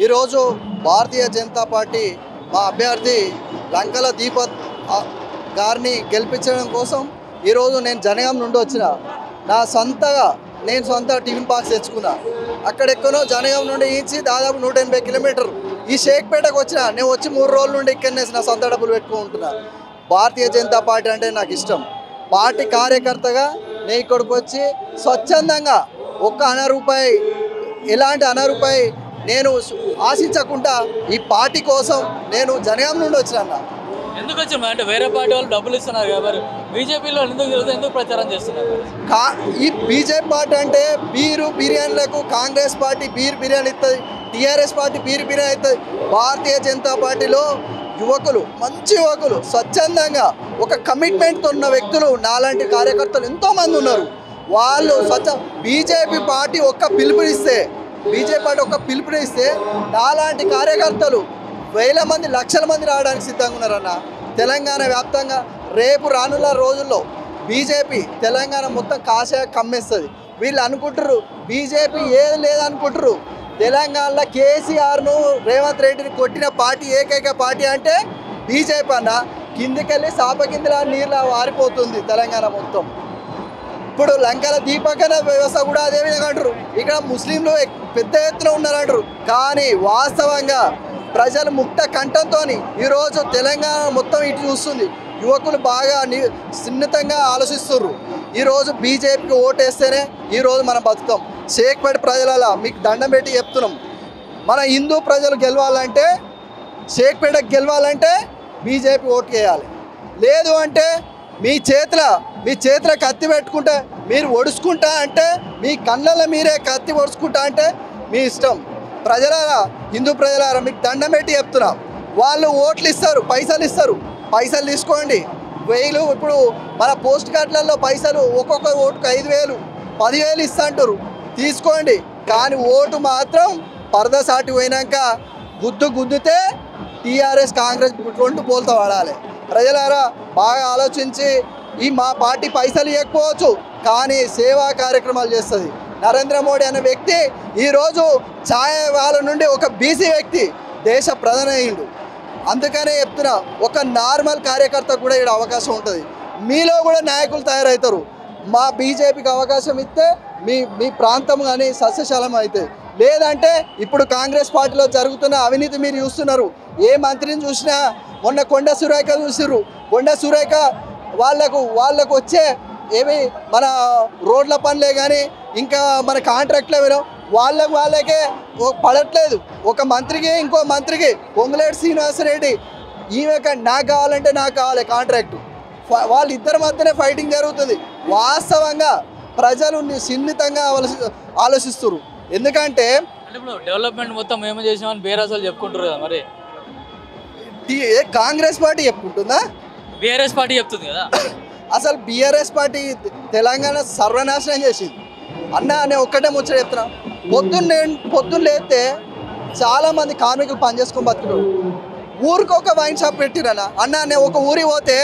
ఈరోజు భారతీయ జనతా పార్టీ మా అభ్యర్థి లంకల దీపక్ గారిని గెలిపించడం కోసం ఈరోజు నేను జనగాం నుండి వచ్చిన నేను సొంత టిఫిన్ బాక్స్ తెచ్చుకున్నా. అక్కడెక్కడో జనగాం నుండి ఈంచి దాదాపు 180 కిలోమీటర్లు ఈ షేక్పేటకు వచ్చిన. నేను వచ్చి 3 రోజుల నుండి ఇక్కడనే నా సొంత డబ్బులు పెట్టుకుంటున్నా. భారతీయ జనతా పార్టీ అంటే నాకు ఇష్టం. పార్టీ కార్యకర్తగా నేను ఇక్కడికి వచ్చి స్వచ్ఛందంగా ఒక్క రూపాయి ఎలాంటి రూపాయి నేను ఆశించకుండా ఈ పార్టీ కోసం నేను జనగాం నుండి వచ్చిన. ఎందుకు వచ్చాము అంటే వేరే పార్టీ వాళ్ళు డబ్బులు ఇస్తున్నారు కాబట్టి బీజేపీలో ఎందుకు ప్రచారం చేస్తున్నారు? ఈ బీజేపీ పార్టీ అంటే బిర్యానీలకు కాంగ్రెస్ పార్టీ బిర్యానీ ఇస్తుంది, టీఆర్ఎస్ పార్టీ బిర్యానీ ఇస్తుంది. భారతీయ జనతా పార్టీలో యువకులు, మంచి యువకులు, స్వచ్ఛందంగా ఒక కమిట్మెంట్తో ఉన్న వ్యక్తులు నాలాంటి కార్యకర్తలు ఎంతోమంది ఉన్నారు. వాళ్ళు బీజేపీ పార్టీ ఒక్క పిలుపునిస్తే నాలాంటి కార్యకర్తలు వేల మంది, లక్షల మంది రావడానికి సిద్ధంగా ఉన్నారన్న. తెలంగాణ వ్యాప్తంగా రేపు రానున్న రోజుల్లో బీజేపీ తెలంగాణ మొత్తం కమ్మేస్తుంది. వీళ్ళు అనుకుంటారు బీజేపీ ఏది లేదనుకుంటారు. తెలంగాణలో కేసీఆర్ను రేవంత్ రెడ్డిని కొట్టిన పార్టీ ఏకైక పార్టీ అంటే బీజేపీ అన్న. కిందికెళ్ళి సాపకిందిలా నీళ్ళ వారిపోతుంది తెలంగాణ మొత్తం. ఇప్పుడు లంకల దీపకన వ్యవస్థ కూడా అదే విధంగా అంటారు. ఇక్కడ ముస్లింలు పెద్ద ఎత్తున ఉన్నారంటారు. కానీ వాస్తవంగా ప్రజలు ముక్త కంఠంతో ఈరోజు తెలంగాణ మొత్తం ఇటు చూస్తుంది. యువకులు బాగా సున్నితంగా ఆలోచిస్తున్నారు. ఈరోజు బీజేపీకి ఓటేస్తేనే ఈరోజు మనం బతుకుతాం. షేక్పేట ప్రజల మీకు దండం పెట్టి చెప్తున్నాం, మన హిందూ ప్రజలు గెలవాలంటే, షేక్పేటకు గెలవాలంటే బీజేపీ ఓటు వేయాలి. లేదు అంటే మీ చేతిలో కత్తి పెట్టుకుంటే మీరు ఒడుచుకుంటా అంటే, మీ కళ్ళల్లో మీరే కత్తి ఒడుచుకుంటా అంటే మీ ఇష్టం. ప్రజలారా, హిందూ ప్రజలారా, మీకు దండం పెట్టి చెప్తున్నా, వాళ్ళు ఓట్లు ఇస్తారు, పైసలు తీసుకోండి. 1000 ఇప్పుడు మన పోస్ట్ కార్డులలో పైసలు ఒక్కొక్క ఓటుకు 5000, 10,000 ఇస్తా అంటారు, తీసుకోండి. కానీ ఓటు మాత్రం పరద సాటి పోయినాక గుద్దితే టీఆర్ఎస్ కాంగ్రెస్ 2 బోల్తా వాడాలి. ప్రజలారా బాగా ఆలోచించి, మా పార్టీ పైసలు ఇవ్వకపోవచ్చు కానీ సేవా కార్యక్రమాలు చేస్తుంది. నరేంద్ర మోడీ అనే వ్యక్తి ఈరోజు ఛాయ్ వాళ్ళ నుండి ఒక బీసీ వ్యక్తి దేశ ప్రధాని అయ్యిండు. అందుకనే చెప్తున్నా, ఒక నార్మల్ కార్యకర్త కూడా ఇక్కడ అవకాశం ఉంటుంది. మీలో కూడా నాయకులు తయారవుతారు. మా బీజేపీకి అవకాశం ఇస్తే మీ ప్రాంతం కానీ సస్యశాలం అవుతుంది. లేదంటే ఇప్పుడు కాంగ్రెస్ పార్టీలో జరుగుతున్న అవినీతి మీరు చూస్తున్నారు. ఏ మంత్రిని చూసినా, మొన్న కొండ సురేఖ చూసిర్రు. కొండ సురేఖ వాళ్ళకు వచ్చే ఏమి మన రోడ్ల పనులే కానీ ఇంకా మన కాంట్రాక్ట్లే వినో వాళ్ళకే పడట్లేదు. ఒక మంత్రికి ఇంకో మంత్రికి పొంగులేటి శ్రీనివాసరెడ్డి నాకు కావాలి కాంట్రాక్టు. వాళ్ళిద్దరి మధ్యనే ఫైటింగ్ జరుగుతుంది. వాస్తవంగా ప్రజలు సున్నితంగా ఆలోచిస్తున్నారు. ఎందుకంటే డెవలప్మెంట్ మొత్తం ఏమో చేసామని బీఆర్ఎస్ చెప్పుకుంటారు కదా, మరి కాంగ్రెస్ పార్టీ చెప్పుకుంటుందా? బీఆర్ఎస్ పార్టీ చెప్తుంది కదా. అసలు బీఆర్ఎస్ పార్టీ తెలంగాణ సర్వనాశనం చేసింది అన్న. నేను ఒక్కటే ముచ్చట చెప్తున్నా, పొద్దున్న లేస్తే చాలామంది కార్మికులు పనిచేసుకొని బతుకున్నారు. ఊరికి ఒక వైన్ షాప్ పెట్టిరన్నా అన్న. నేను ఒక ఊరికి పోతే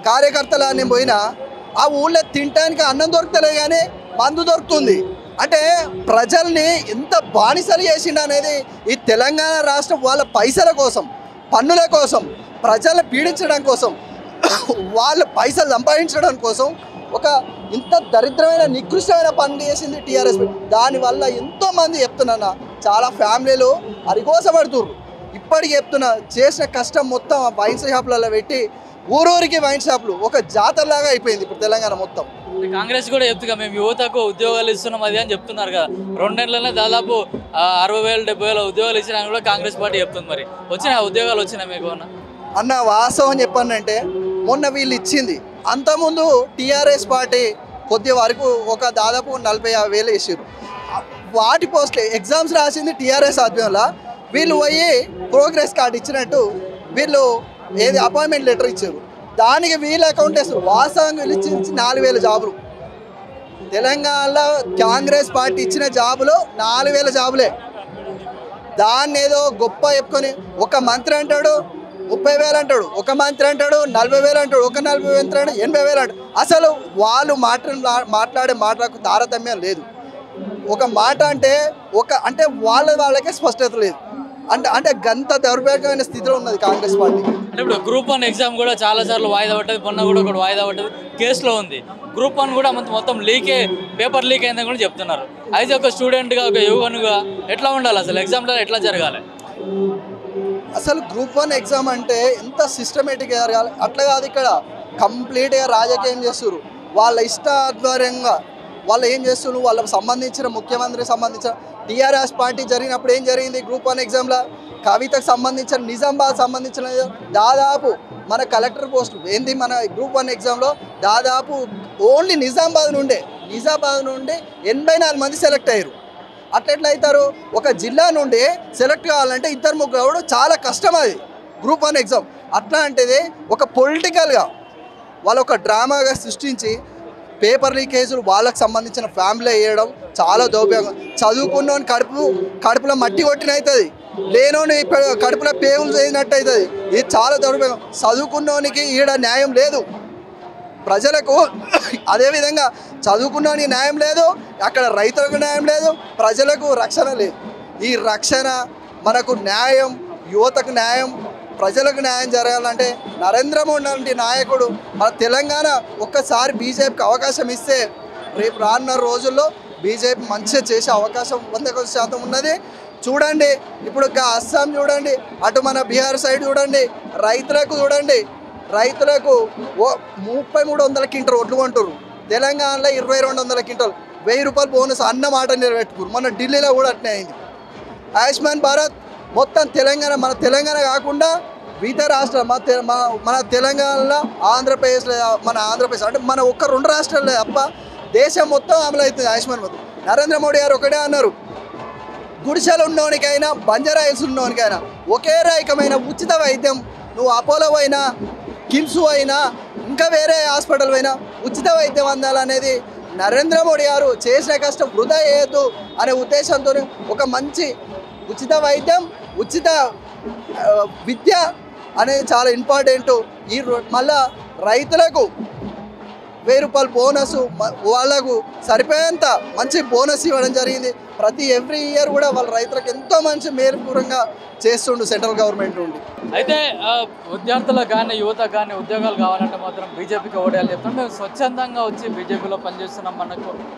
కార్యకర్తలు నేను పోయినా, ఆ ఊళ్ళో తినడానికి అన్నం దొరుకుతలే కానీ మందు దొరుకుతుంది. అంటే ప్రజల్ని ఎంత బానిసలు చేసిండు అనేది ఈ తెలంగాణ రాష్ట్రం వాళ్ళ పైసల కోసం, పన్నుల కోసం, ప్రజలను పీడించడం కోసం, వాళ్ళ పైసలు సంపాదించడం కోసం ఒక ఇంత దరిద్రమైన నికృష్టమైన పనులు చేసింది టీఆర్ఎస్. దానివల్ల ఎంతోమంది చెప్తున్నా, చాలా ఫ్యామిలీలు అరిగోసపడుతుర్రు. ఇప్పటికి చెప్తున్నా, చేసిన కష్టం మొత్తం వైన్ షాపులలో పెట్టి ఊరూరికి వైన్ షాపులు ఒక జాతరలాగా అయిపోయింది ఇప్పుడు తెలంగాణ మొత్తం. కాంగ్రెస్ కూడా చెప్తుగా మేము యువతకు ఉద్యోగాలు ఇస్తున్నాం అది అని చెప్తున్నారు కదా. 2 నెలలనే దాదాపు 60,000 70,000 ఉద్యోగాలు ఇచ్చినా కూడా కాంగ్రెస్ పార్టీ చెప్తుంది. మరి ఉద్యోగాలు వచ్చినా మీకు అన్న? వాస్తవం చెప్పానంటే మొన్న వీళ్ళు ఇచ్చింది. అంతకుముందు టీఆర్ఎస్ పార్టీ కొద్ది వరకు ఒక దాదాపు 40,000 వేసారు. వాటి పోస్టులు ఎగ్జామ్స్ రాసింది టీఆర్ఎస్ ఆధ్వర్యంలో. వీళ్ళు పోయి ప్రోగ్రెస్ కార్డు ఇచ్చినట్టు వీళ్ళు అపాయింట్మెంట్ లెటర్ ఇచ్చారు. దానికి వీళ్ళ అకౌంట్ వేస్తారు. వాస్తవంగా వీళ్ళు ఇచ్చి 4,000 జాబులు. తెలంగాణలో కాంగ్రెస్ పార్టీ ఇచ్చిన జాబులు 4,000 జాబులే. దాన్ని ఏదో గొప్ప చెప్పుకొని ఒక మంత్రి అంటాడు 30,000 అంటాడు, ఒక మంత్రి అంటాడు 40,000 అంటాడు, ఒక 40,000 అంటాడు 80,000 అంటాడు. అసలు వాళ్ళు మాట్లాడే మాటలకు తారతమ్యం లేదు. ఒక మాట అంటే అంటే వాళ్ళకే స్పష్టత లేదు. అంటే గంత దౌర్భాగ్యమైన స్థితిలో ఉన్నది కాంగ్రెస్ పార్టీ. అంటే ఇప్పుడు గ్రూప్ 1 ఎగ్జామ్ కూడా చాలా సార్లు వాయిదా పడ్డది, మొన్న కూడా ఒకటి వాయిదా పడ్డది, కేసులో ఉంది. గ్రూప్ 1 కూడా మొత్తం పేపర్ లీక్ అయిందని కూడా చెప్తున్నారు. అయితే ఒక స్టూడెంట్గా, ఒక యువకునిగా ఎట్లా ఉండాలి అసలు, ఎగ్జామ్లో ఎట్లా జరగాలి? అసలు గ్రూప్ 1 ఎగ్జామ్ అంటే ఎంత సిస్టమేటిక్గా జరగాలి అట్లా కాదు. ఇక్కడ కంప్లీట్గా రాజకీయం చేస్తున్నారు. వాళ్ళ ఇష్టాధ్వర్యంగా వాళ్ళు ఏం చేస్తున్నారు, వాళ్ళకి సంబంధించిన ముఖ్యమంత్రికి సంబంధించిన టీఆర్ఎస్ పార్టీ జరిగినప్పుడు ఏం జరిగింది, గ్రూప్ 1 ఎగ్జామ్లో కవితకు సంబంధించిన నిజామాబాద్ సంబంధించిన దాదాపు మన కలెక్టర్ పోస్టు ఏంది, మన గ్రూప్ 1 ఎగ్జామ్లో దాదాపు ఓన్లీ నిజామాబాద్ నుండి 84 మంది సెలెక్ట్ అయ్యారు. అట్లా అవుతారు? ఒక జిల్లా నుండి సెలెక్ట్ కావాలంటే 2-3 చాలా కష్టం. అది గ్రూప్ 1 ఎగ్జామ్. అట్లాంటిది ఒక పొలిటికల్గా వాళ్ళు ఒక డ్రామాగా సృష్టించి పేపర్ లీకేజీలు వాళ్ళకి సంబంధించిన ఫ్యామిలీ వేయడం చాలా దౌర్భాగ్యం. చదువుకున్నోని కడుపులో మట్టి కొట్టినవుతుంది, లేనోని కడుపులో పేగులు చేసినట్టు అవుతుంది. ఇది చాలా దౌర్భాగ్యం. చదువుకున్నోనికి ఈడ న్యాయం లేదు, ప్రజలకు అదేవిధంగా చదువుకున్నోనికి న్యాయం లేదు, అక్కడ రైతులకు న్యాయం లేదు, ప్రజలకు రక్షణ లేదు. ఈ రక్షణ మనకు న్యాయం, యువతకు న్యాయం, ప్రజలకు న్యాయం జరగాలంటే నరేంద్ర మోడీ లాంటి నాయకుడు మన తెలంగాణ ఒక్కసారి బీజేపీకి అవకాశం ఇస్తే రేపు రానున్న రోజుల్లో బీజేపీ మంచిగా చేసే అవకాశం 100% ఉన్నది. చూడండి ఇప్పుడు అస్సాం చూడండి, అటు మన బీహార్ సైడ్ చూడండి, రైతులకు చూడండి, రైతులకు 3300 క్వింటల్ ఒడ్లు కొంటారు. తెలంగాణలో 2200 క్వింటల్, 1000 రూపాయలు బోనస్ అన్న మాట నిలబెట్టుకురు. మన ఢిల్లీలో కూడా అట్నే అయింది. ఆయుష్మాన్ భారత్ మొత్తం తెలంగాణ, మన తెలంగాణ కాకుండా ఇతర రాష్ట్రాలు మన తెలంగాణలో ఆంధ్రప్రదేశ్లో, మన ఆంధ్రప్రదేశ్ అంటే మన ఒక్క 2 రాష్ట్రాల్లో తప్ప దేశం మొత్తం అమలు అవుతుంది ఆయుష్మాన్ భారత్. నరేంద్ర మోడీ గారు ఒకటే అన్నారు, గుడిసెలు ఉన్నోనికైనా బంజారా హిల్స్ ఉన్నోనికైనా ఒకే రకమైన ఉచిత వైద్యం, నువ్వు అపోలో అయినా కిమ్స్ అయినా ఇంకా వేరే హాస్పిటల్ అయినా ఉచిత వైద్యం అందాలనేది నరేంద్ర మోడీ గారు చేసిన కష్టం వృధా చేయొద్దు అనే ఉద్దేశంతో ఒక మంచి ఉచిత వైద్యం, ఉచిత విద్య అనేది చాలా ఇంపార్టెంట్. మళ్ళా రైతులకు 1000 రూపాయలు బోనస్, వాళ్ళకు సరిపోయేంత మంచి బోనస్ ఇవ్వడం జరిగింది. ఎవ్రీ ఇయర్ కూడా వాళ్ళ రైతులకు ఎంతో మంచి మేలుపూరంగా చేస్తుండు సెంట్రల్ గవర్నమెంట్ నుండి. అయితే విద్యార్థులకు కానీ యువతకు కానీ ఉద్యోగాలు కావాలంటే మాత్రం బీజేపీకి ఓటేయాలని చెప్తున్నాం. మేము స్వచ్ఛందంగా వచ్చి బీజేపీలో పనిచేస్తున్నాం,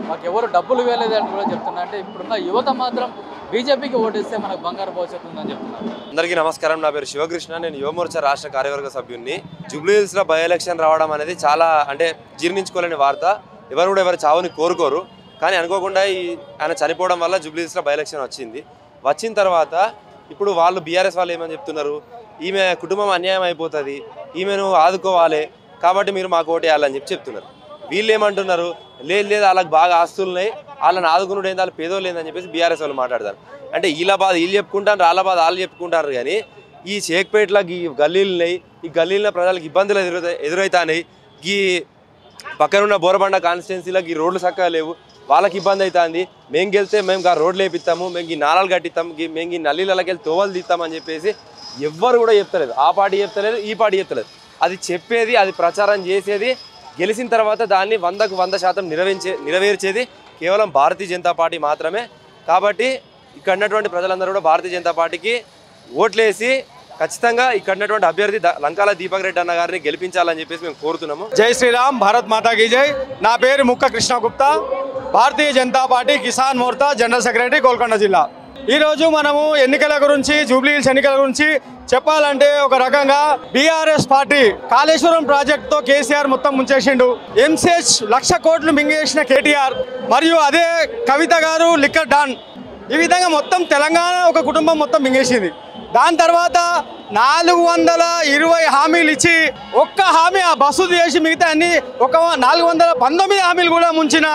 మాకు ఎవరు డబ్బులు ఇవ్వలేదని కూడా చెప్తున్నా. అంటే ఇప్పుడున్న యువత మాత్రం బీజేపీకి ఓటేస్తే మనకు బంగారు భవిష్యత్తు ఉందని చెప్తున్నారు. అందరికీ నమస్కారం. నా పేరు శివకృష్ణ, నేను యువమోర్చా రాష్ట్ర కార్యవర్గ సభ్యుడిని. జూబ్లీహిల్స్లో బై ఎలక్షన్ రావడం అనేది చాలా జీర్ణించుకోలేని వార్త. ఎవరు కూడా ఎవరి చావుని కోరుకోరు. కానీ అనుకోకుండా ఆయన చనిపోవడం వల్ల జూబ్లీహిల్స్లో బై ఎలక్షన్ వచ్చిన తర్వాత ఇప్పుడు వాళ్ళు బీఆర్ఎస్ వాళ్ళు ఏమని చెప్తున్నారు, ఈమె కుటుంబం అన్యాయం అయిపోతుంది, ఈమెను ఆదుకోవాలి కాబట్టి మీరు మాకు ఓటేయాలని చెప్తున్నారు. వీళ్ళు ఏమంటున్నారు, లేదు వాళ్ళకి బాగా ఆస్తులున్నాయి, వాళ్ళని ఆదుకున్నాడు ఏంది, వాళ్ళు పేదోళ్ళు లేదని చెప్పేసి బీఆర్ఎస్ వాళ్ళు మాట్లాడతారు. అంటే వీళ్ళ బాధ వీళ్ళు చెప్పుకుంటారు, వాళ్ళ బాధ వాళ్ళు చెప్పుకుంటారు. కానీ ఈ షేక్పేట్లకు ఈ గల్లీలున్నాయి, ఈ గల్లీల ప్రజలకు ఇబ్బందులు ఎదురవుతాయి. ఈ పక్కనున్న బోరబండ కాన్స్టిట్యున్సీలకు ఈ రోడ్లు చక్కగా లేవు, వాళ్ళకి ఇబ్బంది అవుతుంది. మేము గెలిస్తే మేము రోడ్లు వేపిస్తాము, మేము ఈ నాలాలు కట్టిస్తాము, మేము ఈ నల్లీలకి వెళ్ళి తోవలు తీస్తామని చెప్పేసి ఎవ్వరు కూడా చెప్తలేదు. ఆ పార్టీ చెప్తలేదు, ఈ పార్టీ చెప్తలేదు. అది చెప్పేది, అది ప్రచారం చేసేది, గెలిచిన తర్వాత దాన్ని 100కు 100% నెరవేర్చేది కేవలం భారతీయ జనతా పార్టీ మాత్రమే. కాబట్టి ఇక్కడ ఉన్నటువంటి ప్రజలందరూ కూడా భారతీయ జనతా పార్టీకి ఓట్లేసి ఖచ్చితంగా ఇక్కడ ఉన్నటువంటి అభ్యర్థి లంకాల దీపక్ రెడ్డి అన్న గారిని గెలిపించాలని చెప్పేసి మేము కోరుతున్నాము. జై శ్రీరామ్, భారత్ మాతాకి జై. నా పేరు Mukka Krishna Gupta, Bharatiya Janata Party Kisan Morcha general secretary, Golconda జిల్లా. ఈరోజు మనము ఎన్నికల గురించి, జూబ్లీహిల్స్ ఎన్నికల గురించి చెప్పాలంటే ఒక రకంగా బీఆర్ఎస్ పార్టీ కాళేశ్వరం ప్రాజెక్టుతో కేసీఆర్ మొత్తం ముంచేసిండు. ఎంసీహెచ్ 1,00,000 కోట్లు మింగేసిన కేటీఆర్, మరియు అదే కవిత గారు లిక్కర్ డాన్. ఈ విధంగా మొత్తం తెలంగాణ ఒక కుటుంబం మొత్తం మింగేసింది. దాని తర్వాత 420 హామీలు ఇచ్చి ఒక్క హామీ ఆ బస్సు చేసి మిగతా అన్ని ఒక 419 హామీలు కూడా ముంచిన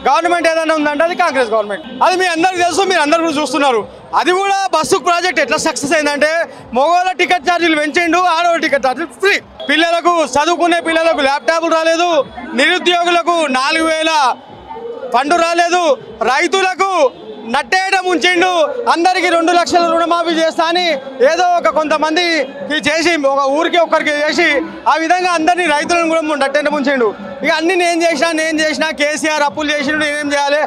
గవర్నమెంట్ ఏదైనా ఉందంటే అది కాంగ్రెస్ గవర్నమెంట్. అది మీ అందరికీ తెలుసు, మీరు అందరూ చూస్తున్నారు. అది కూడా బస్సు ప్రాజెక్ట్ ఎట్లా సక్సెస్ అయిందంటే మగవాళ్ళ టికెట్ ఛార్జీలు పెంచిండు, ఆడవాళ్ళ టికెట్ ఛార్జీలు ఫ్రీ. పిల్లలకు, చదువుకునే పిల్లలకు ల్యాప్టాప్లు రాలేదు, నిరుద్యోగులకు 4000 ఫండ్ రాలేదు, రైతులకు నట్టేయడం ఉంచిండు. అందరికీ 2 లక్షల రుణమాఫీ చేస్తా అని ఏదో ఒక కొంతమందికి చేసి ఒక ఊరికి ఒక్కరికి చేసి ఆ విధంగా అందరినీ రైతులను కూడా నట్టేయడం ఉంచిండు. ఇక అన్ని నేను చేసినా కేసీఆర్ అప్పులు చేసిండు, నేనేం చేయాలి,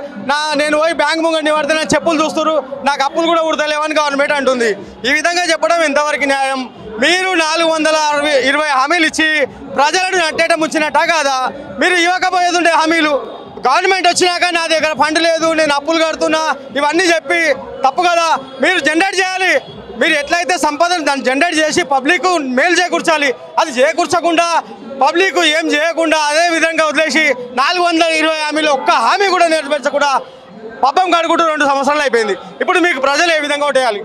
నేను పోయి బ్యాంక్ ముంగండి పడితే నా చెప్పులు చూస్తారు, నాకు అప్పులు కూడా ఉడతలేవని గవర్నమెంట్ అంటుంది. ఈ విధంగా చెప్పడం ఎంతవరకు న్యాయం? మీరు 420 హామీలు ఇచ్చి ప్రజలను నట్టేయడం వచ్చినట్టా కాదా? మీరు ఇవ్వకపోయేది ఉండే హామీలు గవర్నమెంట్ వచ్చినాక నా దగ్గర ఫండ్ లేదు, నేను అప్పులు కడుతున్నా, ఇవన్నీ చెప్పి తప్పు కదా? మీరు జనరేట్ చేయాలి. మీరు ఎట్లయితే సంపదను దాన్ని జనరేట్ చేసి పబ్లిక్ మేలు చేకూర్చాలి. అది చేకూర్చకుండా పబ్లిక్ ఏం చేయకుండా అదే విధంగా వదిలేసి 420 హామీలు ఒక్క హామీ కూడా నెరవేర్చకుండా పబ్బం కడుకుంటూ 2 సంవత్సరాలు అయిపోయింది. ఇప్పుడు మీకు ప్రజలు ఏ విధంగా ఓటేయాలి?